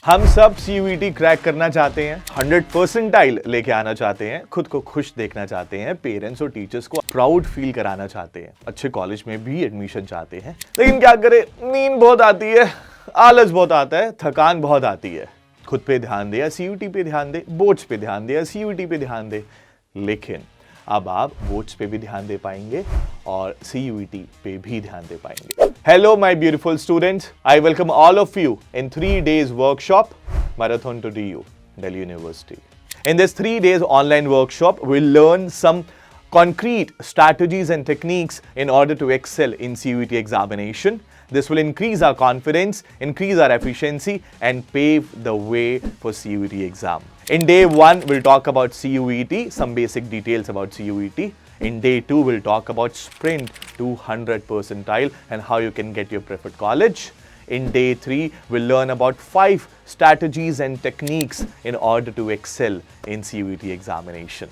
हम सब CUET crack करना चाहते हैं, 100 परसेंटाइल लेके आना चाहते हैं, खुद को खुश देखना चाहते हैं, पेरेंट्स और टीचर्स को प्राउड फील कराना चाहते हैं, अच्छे कॉलेज में भी एडमिशन चाहते हैं। लेकिन क्या करें, नींद बहुत आती है, आलस बहुत आता है, थकान बहुत आती है। खुद पे ध्यान दे या CUET पे ध्यान दे, बोर्ड्स पे ध्यान दे या CUET पे ध्यान दे। लेकिन अब आप बोर्ड्स पे भी ध्यान दे पाएंगे और CUET पे भी ध्यान दे पाएंगे। Hello my beautiful students, I welcome all of you in 3 days workshop Marathon to DU, Delhi University. In this 3 days online workshop, we'll learn some concrete strategies and techniques in order to excel in CUET examination. This will increase our confidence, increase our efficiency and pave the way for CUET exam. In day 1, we'll talk about CUET, some basic details about CUET. In day 2, we'll talk about sprint to 100 percentile and how you can get your preferred college. In day 3, we'll learn about 5 strategies and techniques in order to excel in CUET examination.